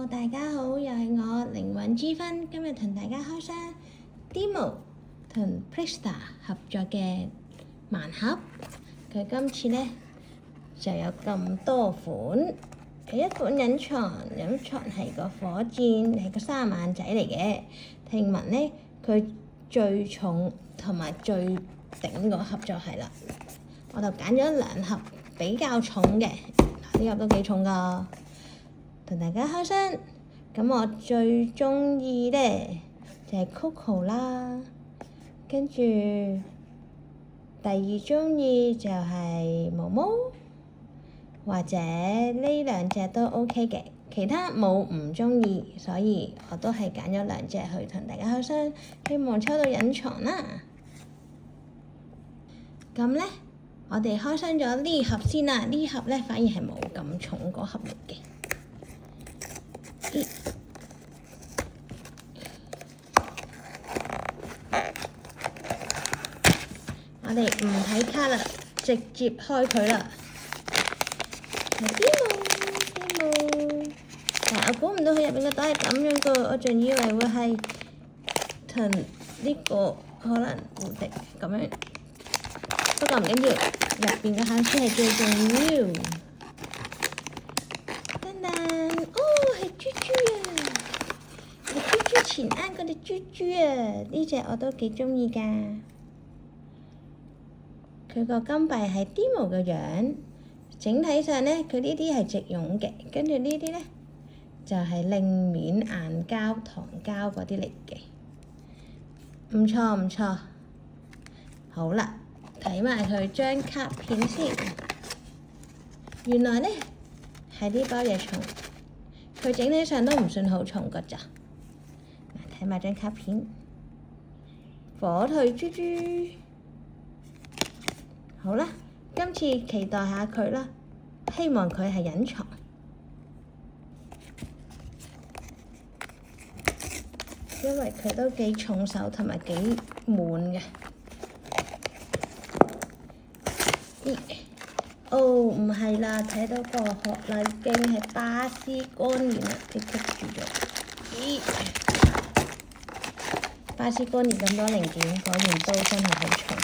Hello，大家好，又係我靈魂之分，今日同大家開箱 Demo 同 Plista 合作嘅盲盒。佢今次呢就有咁多款，第一款隱藏係個火箭，係個沙眼仔嚟嘅。聽聞呢，佢最重同埋最頂個盒就係啦，我就揀咗兩盒比較重嘅，呢盒都幾重㗎。同大家開箱，咁我最鍾意咧就係 Coco 啦，跟住第二鍾意就係毛毛，或者呢兩隻都 OK 嘅，其他冇唔鍾意，所以我都係揀咗兩隻去同大家開箱，希望抽到隱藏啦。咁咧，我哋開箱咗呢盒先啦，呢盒咧反而係冇咁重嗰盒嚟嘅。我哋唔睇卡啦，直接開佢啦。Demo，但係我估唔到佢入邊個袋係咁樣個，我仲以為會係同呢個可能無敵咁樣，不過唔緊要，入邊嘅餡先係最重要。噔噔，哦，係豬豬啊！係豬豬前啱嗰隻豬豬啊！呢隻我都幾鍾意㗎。佢個金幣係 Demo 嘅樣，整體上呢，佢呢啲係直絨嘅，跟住呢啲呢，就係令面硬膠、糖膠嗰啲嚟嘅，唔錯唔錯。好啦，睇埋佢張卡片先。原來呢係呢包嘢重，佢整體上都唔算好重㗎咋。睇埋張卡片，火腿豬豬。好啦，今次期待下佢啦，希望佢係隱藏，因為佢都幾重手同埋幾滿嘅。哦，唔係啦，睇到個學禮經係巴斯光年啊，你棘住咗。巴斯光年咁多零件，果然都真係好重。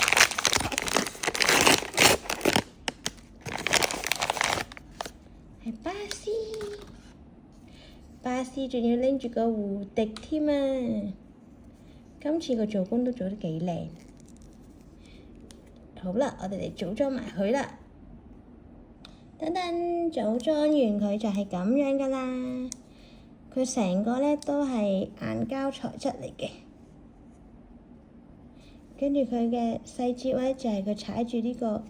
巴斯仲要拎住個胡迪添啊！今次個做工都做得幾靚。好啦，我哋嚟組裝埋佢啦。等等，組裝完佢就係咁樣噶啦。佢成個咧都係硬膠材質嚟嘅，跟住佢嘅細節位就係佢踩住呢個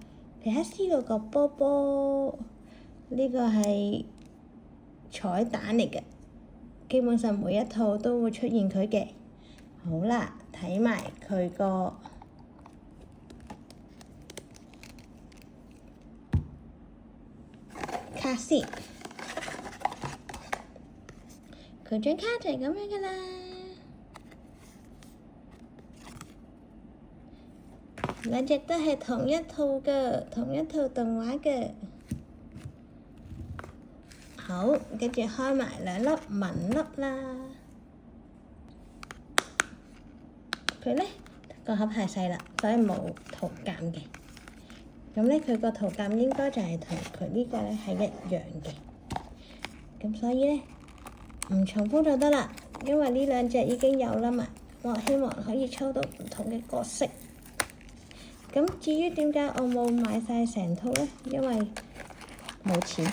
皮克斯嗰個波波，呢個係彩蛋嚟嘅。基本上每一套都會出現佢嘅。好啦，睇埋佢個卡先。佢張卡就係咁樣噶啦。兩隻都係同一套嘅，同一套動畫嘅。好，跟住開埋兩粒紋粒啦。佢呢個盒太細啦，所以冇圖鑑嘅。咁呢佢個圖鑑應該就係同佢呢個呢係一樣嘅。咁所以呢唔重複就得啦，因為呢兩隻已經有啦嘛。我希望可以抽到唔同嘅角色。咁至於點解我冇買晒成套呢？因為冇錢。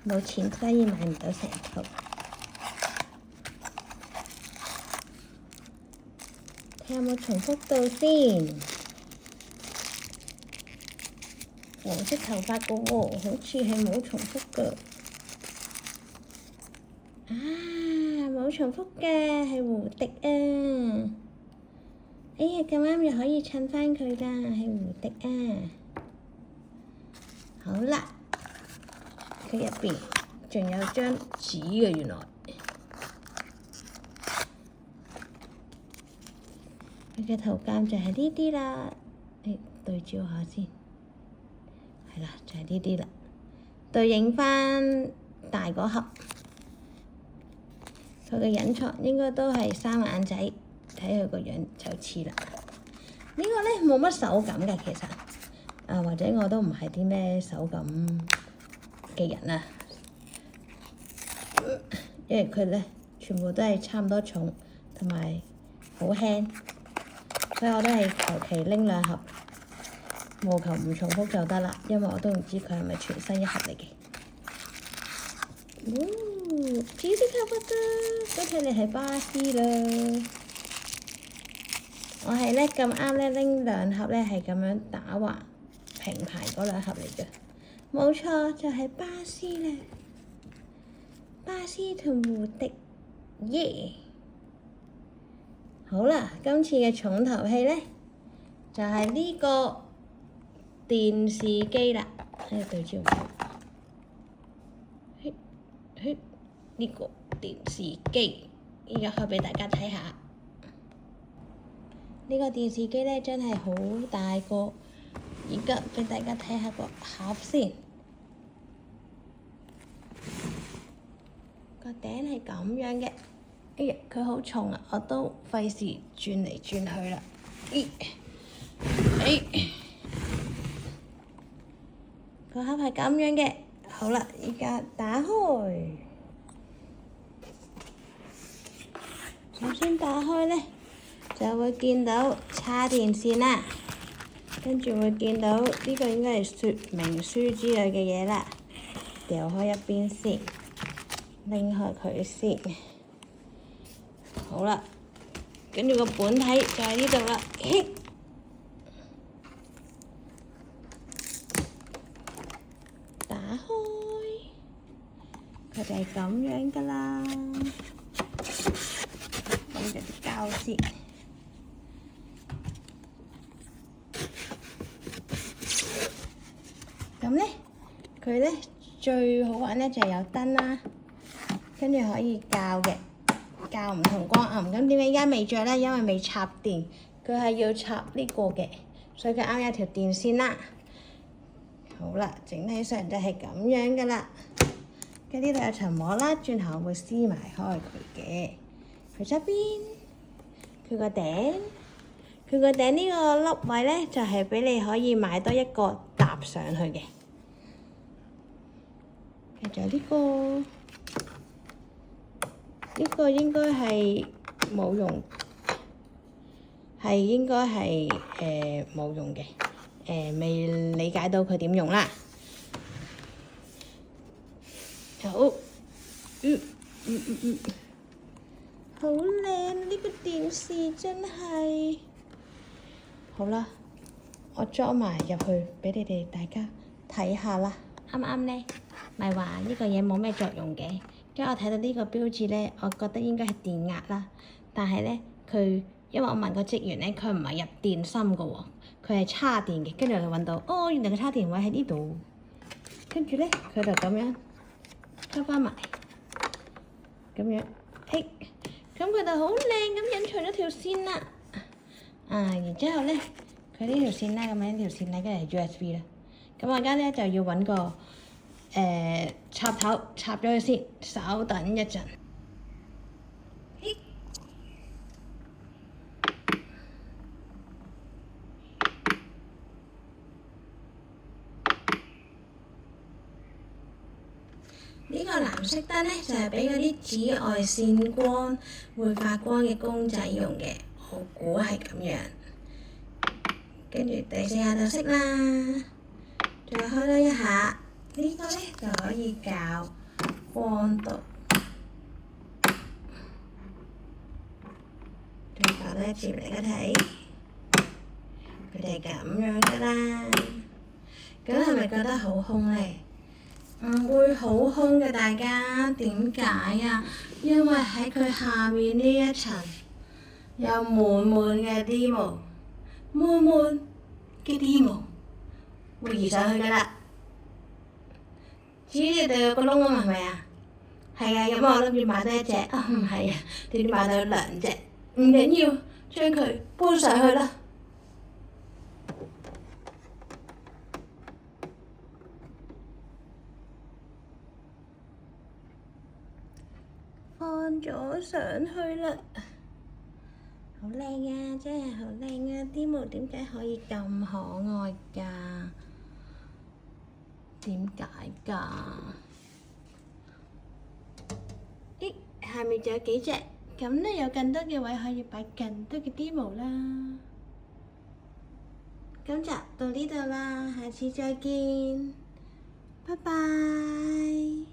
冇錢，所以買唔到成套。睇下有冇重複到先。黃色頭髮嘅喎，好似係冇重複嘅。啊，冇重複嘅係胡迪啊！哎呀，咁啱又可以襯返佢啦，係胡迪啊！好啦。佢入邊仲有張紙嘅，原來佢嘅圖鑑就係呢啲啦。對照下先，係啦，就係呢啲啦。對應返大嗰盒，佢嘅隱藏應該都係三眼仔，睇佢個樣就似啦。呢個咧冇乜手感嘅其實，或者我都唔係啲咩手感嘅人啊，因為佢咧全部都係差唔多重，同埋好輕，所以我都係求其拎2盒，務求唔重複就得啦，因為我都唔知佢係咪全新一盒嚟嘅。紫色卡不得，都睇嚟係巴斯啦。我係咧咁啱咧拎2盒咧係咁樣打橫平排嗰2盒嚟嘅，冇錯就係巴斯啦。巴斯同胡迪，耶！好啦，今次嘅重頭戲咧就係呢個電視機啦，喺度對焦。呢個電視機，而家開俾大家睇下。呢個電視機咧真係好大個，而家俾大家睇下個盒先。個頂係咁樣嘅，哎呀，佢好重啊，我都費事轉嚟轉去啦。個盒係咁樣嘅，好啦，而家打開。首先打開咧，就會見到插電線啦，跟住會見到呢個應該係說明書之類嘅嘢啦，掉開一邊先，拎開佢先。好啦，跟住個本體就喺呢度啦，打開，佢就係咁樣噶啦。揾隻膠先。咁咧，佢咧最好玩咧就係有燈啦，跟住可以校嘅，校唔同光暗。咁點解而家未着咧？因為未插電，佢係要插呢個嘅，所以佢啱有條電線啦。好啦，整體上就係咁樣噶啦。跟呢度有層膜啦，轉頭我會撕埋開佢嘅。佢側邊，佢個頂呢個粒位咧，就係俾你可以買多一個搭上去嘅。仲有呢個應該係冇用，係應該係冇用嘅，未理解到佢點用啦。好，好靚！呢個電視真係好啦，我裝埋入去俾你哋大家睇下啦。啱啱咧，咪話呢個嘢冇咩作用嘅，因為我睇到呢個標誌咧，我覺得應該係電壓啦。但係咧，佢因為我問個職員咧，佢唔係入電芯嘅喎，佢係叉電嘅。跟住我就揾到，哦，原來個叉電位喺呢度。跟住咧，佢就咁樣收翻埋，咁樣，咁佢就好靚咁隱藏咗條線啦。然之後咧，佢呢條線啦，咁樣呢條線咧，跟住係 USB 啦。咁我而家咧就要揾個插頭插咗佢先，稍等一陣。呢個藍色燈咧就係俾嗰啲紫外線光會發光嘅公仔用嘅，我估係咁樣。跟住第4下就熄啦，再開多一下，呢個咧就可以校光度。再校多一次俾大家睇，佢哋咁樣噶啦。咁係咪覺得好空咧？唔會好空嘅，大家點解啊？因為喺佢下面呢一層有滿滿嘅啲毛，滿滿嘅啲毛會移上去噶啦。至於你哋有個窿啊嘛，係咪啊？係啊，咁我諗住買多一隻，唔係啊，點知買到2隻，唔緊要，將佢搬上去啦。放咗上去啦。好靚啊，真係好靚啊！啲毛點解可以咁可愛㗎？點解㗎？咦，下面仲有幾隻，咁咧有更多嘅位可以擺更多嘅啲毛啦。今集到呢度啦，下次再見，拜拜。